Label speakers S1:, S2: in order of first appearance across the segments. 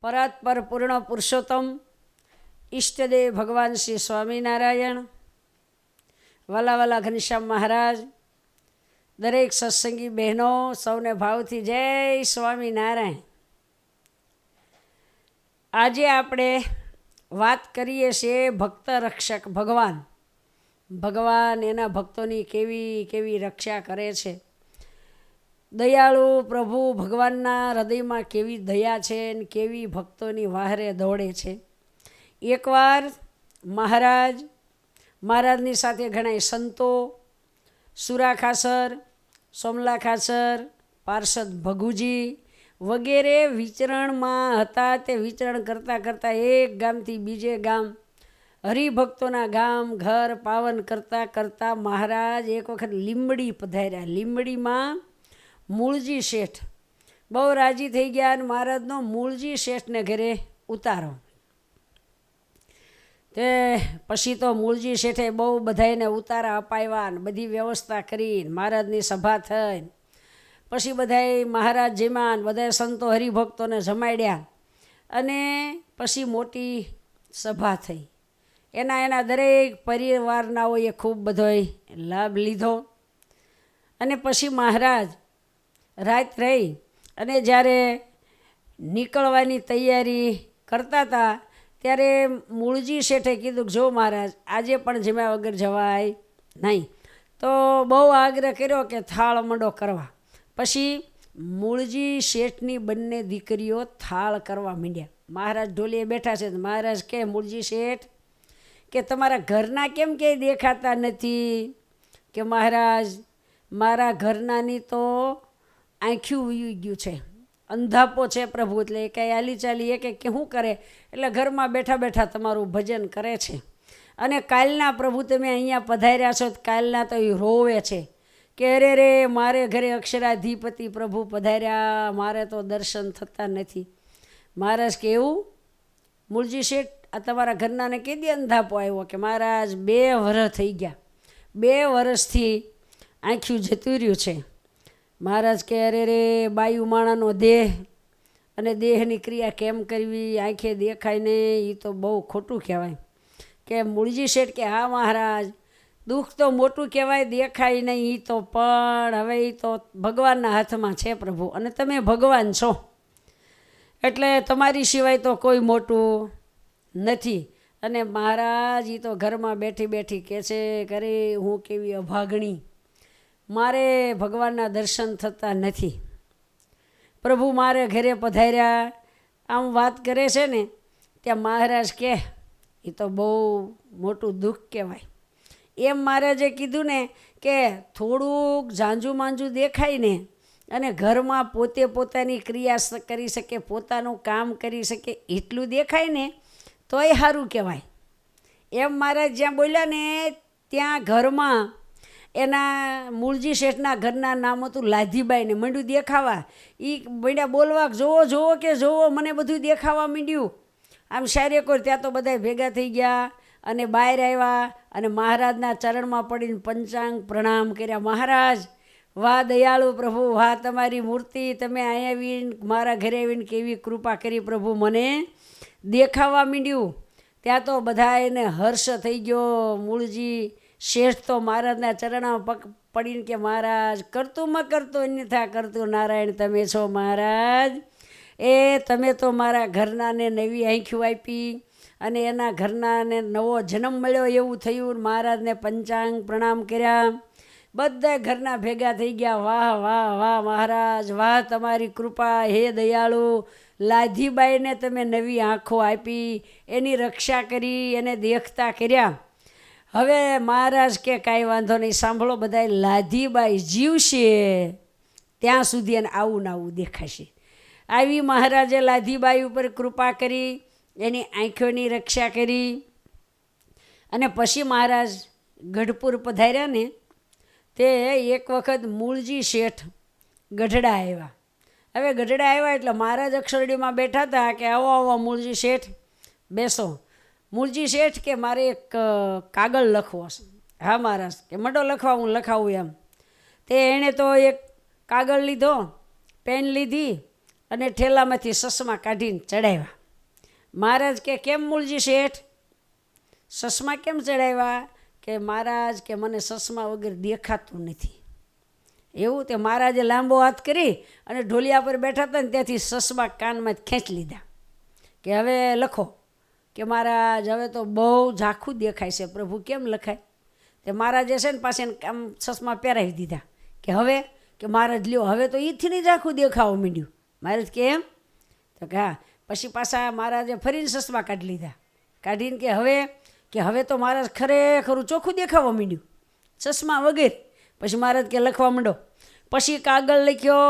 S1: પરાત્પર પૂર્ણ પુરુષોત્તમ ઈષ્ટદેવ ભગવાન શ્રી સ્વામિનારાયણ, વાલા વાલા ઘનશ્યામ મહારાજ, દરેક સત્સંગી બહેનો સૌને ભાવથી જય સ્વામિનારાયણ. આજે આપણે વાત કરીએ છીએ ભક્ત રક્ષક ભગવાન એના ભક્તોની કેવી કેવી રક્ષા કરે છે. દયાળુ પ્રભુ ભગવાનના હૃદયમાં કેવી દયા છે ને કેવી ભક્તોની વહારે દોડે છે. એકવાર મહારાજની સાથે ઘણા સંતો, સુરા ખાસર, સોમલા ખાસર, પાર્ષદ ભગુજી વગેરે વિચરણમાં હતા. તે વિચરણ કરતાં કરતાં એક ગામથી બીજે ગામ, હરિભક્તોના ગામ ઘર પાવન કરતાં કરતાં મહારાજ એક વખત લીંબડી પધાર્યા. લીંબડીમાં મૂળજી શેઠ બહુ રાજી થઈ ગયા અને મહારાજનો મૂળજી શેઠને ઘરે ઉતારો. તે પછી તો મૂળજી શેઠે બહુ બધાને ઉતારા અપાવ્યા ને બધી વ્યવસ્થા કરીને મહારાજની સભા થઈ. પછી બધાએ મહારાજ જેમાં બધા સંતો હરિભક્તોને જમાડ્યા અને પછી મોટી સભા થઈ. એના દરેક પરિવારનાઓએ ખૂબ બધોય લાભ લીધો. અને પછી મહારાજ રાત રહી અને જ્યારે નીકળવાની તૈયારી કરતા હતા ત્યારે મૂળજી શેઠે કીધું કે જો મહારાજ આજે પણ જમ્યા વગર જવાય નહીં. તો બહુ આગ્રહ કર્યો કે થાળ મંડો કરવા. પછી મૂળજી શેઠની બંને દીકરીઓ થાળ કરવા માંડ્યા. મહારાજ ઢોલીએ બેઠા છે. મહારાજ કે મૂળજી શેઠ કે તમારા ઘરના કેમ ક્યાંય દેખાતા નથી? કે મહારાજ મારા ઘરનાની તો આંખ્યું ઉઈ ગયું છે, અંધાપો છે પ્રભુ, એટલે એ કાંઈ હાલી ચાલી એ કે શું કરે એટલે ઘરમાં બેઠા બેઠા તમારું ભજન કરે છે. અને કાલના પ્રભુ તમે અહીંયા પધાર્યા છો, કાલના તો એ રોવે છે કે અરે રે મારે ઘરે અક્ષરાધિપતિ પ્રભુ પધાર્યા, મારે તો દર્શન થતા નથી. મહારાજ કે એવું? મૂળજી શેઠ આ તમારા ઘરનાને કેદી અંધાપો આવ્યો? કે મહારાજ 2 વર્ષ થઈ ગયા, 2 વર્ષથી આંખ્યું જતું રહ્યું છે. મહારાજ કે અરે રે બાયુ માણાનો દેહ અને દેહની ક્રિયા કેમ કરવી, આંખે દેખાય ને એ તો બહુ ખોટું કહેવાય. કે મૂળજી શેઠ કે હા મહારાજ, દુઃખ તો મોટું કહેવાય, દેખાય નહીં એ તો, પણ હવે એ તો ભગવાનના હાથમાં છે પ્રભુ, અને તમે ભગવાન છો એટલે તમારી સિવાય તો કોઈ મોટું નથી. અને મહારાજ એ તો ઘરમાં બેઠી બેઠી કહે છે કરે હું કેવી અભાગણી, મારે ભગવાનના દર્શન થતા નથી. પ્રભુ મારે ઘરે પધાર્યા આમ વાત કરે છે ને ત્યાં મહારાજ કે એ તો બહુ મોટું દુઃખ કહેવાય. એમ મહારાજે કીધું ને કે થોડુંક ઝાંઝુ માંજુ દેખાય ને અને ઘરમાં પોતે પોતાની ક્રિયા કરી શકે, પોતાનું કામ કરી શકે એટલું દેખાય ને તોય સારું કહેવાય. એમ મહારાજ જ્યાં બોલ્યા ને ત્યાં ઘરમાં એના મૂળજી શેઠના ઘરના નામ હતું લાધીબાઈને મંડ્યું દેખાવા. એ મંડ્યા બોલવા જોવો જોવો કે જોવો મને બધું દેખાવા માંડ્યું. આમ શારેકોર ત્યાં તો બધા ભેગા થઈ ગયા અને બહાર આવ્યા અને મહારાજના ચરણમાં પડીને પંચાંગ પ્રણામ કર્યા. મહારાજ વાહ દયાળુ પ્રભુ, વાહ તમારી મૂર્તિ, તમે અહીંયા આવીને મારા ઘરે આવીને કેવી કૃપા કરી પ્રભુ, મને દેખાવા માંડ્યું. ત્યાં તો બધા એને હર્ષ થઈ ગયો. મૂળજી શેઠ તો મહારાજના ચરણમાં પડીને કે મહારાજ કરતું માં કરતું અન્યથા કરતું નારાયણ તમે છો મહારાજ. એ તમે તો મારા ઘરનાને નવી આંખ્યું આપી અને એના ઘરનાને નવો જન્મ મળ્યો એવું થયું. મહારાજને પંચાંગ પ્રણામ કર્યા. બધા ઘરના ભેગા થઈ ગયા. વાહ વાહ વાહ મહારાજ, વાહ તમારી કૃપા, હે દયાળુ, લાધીબાઈને તમે નવી આંખો આપી, એની રક્ષા કરી, એને દેખતા કર્યા. હવે મહારાજ કે કાંઈ વાંધો નહીં, સાંભળો બધા, લાધીબાઈ જીવશે ત્યાં સુધી એને આવું ને આવું દેખાશે. આવી મહારાજે લાધીબાઈ ઉપર કૃપા કરી, એની આંખોની રક્ષા કરી. અને પછી મહારાજ ગઢપુર પધાર્યા ને તે એક વખત મૂળજી શેઠ ગઢડા આવ્યા. હવે ગઢડા આવ્યા એટલે મહારાજ અક્ષરડીમાં બેઠા હતા કે આવો આવો મૂળજી શેઠ બેસો. મૂળજી શેઠ કે મારે એક કાગળ લખવો છે. હા મહારાજ કે મંડો લખવા, હું લખાવું એમ. તે એણે તો એક કાગળ લીધો, પેન લીધી અને ઠેલામાંથી ચશ્મા કાઢીને ચડાવ્યા. મહારાજ કે કેમ મૂળજી શેઠ ચશ્મા કેમ ચડાવ્યા? કે મહારાજ કે મને ચશ્મા વગર દેખાતું નથી. એવું તે મહારાજે લાંબો હાથ કરી અને ઢોલિયા પર બેઠા હતા ને ત્યાંથી ચશ્મા કાનમાં ખેંચી લીધા કે હવે લખો. કે મહારાજ હવે તો બહુ ઝાખું દેખાય છે પ્રભુ, કેમ લખાય? તે મહારાજે છે ને પાસે આમ ચશ્મા પહેરાવી દીધા કે હવે કે મહારાજ લ્યો હવે તો એથી નહીં ઝાખું દેખાવા માંડ્યું. મહારાજ કે એમ? તો કે હા. પછી પાછા મહારાજે ફરીને ચશ્મા કાઢી લીધા. કાઢીને કે હવે તો મહારાજ ખરેખરું ચોખ્ખું દેખાવા માંડ્યું ચશ્મા વગર. પછી મહારાજ કે લખવા માંડો. પછી કાગળ લખ્યો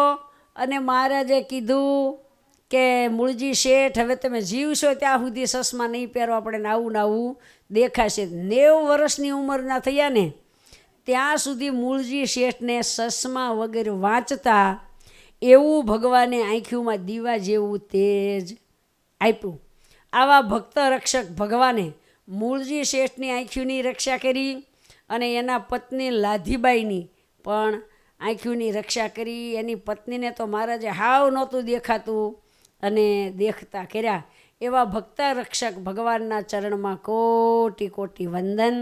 S1: અને મહારાજે કીધું કે મૂળજી શેઠ હવે તમે જીવશો ત્યાં સુધી ચશ્મા નહીં પહેરવા પડે ને આવું ને આવું દેખાશે. 90 વર્ષની ઉંમરના થયા ને ત્યાં સુધી મૂળજી શેઠને ચશ્મા વગર વાંચતા એવું ભગવાને આંખીઓમાં દીવા જેવું તેજ આપ્યું. આવા ભક્ત રક્ષક ભગવાને મૂળજી શેઠની આંખીઓની રક્ષા કરી અને એના પત્ની લાધીબાઈની પણ આંખીઓની રક્ષા કરી. એની પત્નીને તો મહારાજે હાવ નહોતું દેખાતું અને દેખતા કર્યા. એવા ભક્ત રક્ષક ભગવાનના ચરણમાં કોટી કોટી વંદન.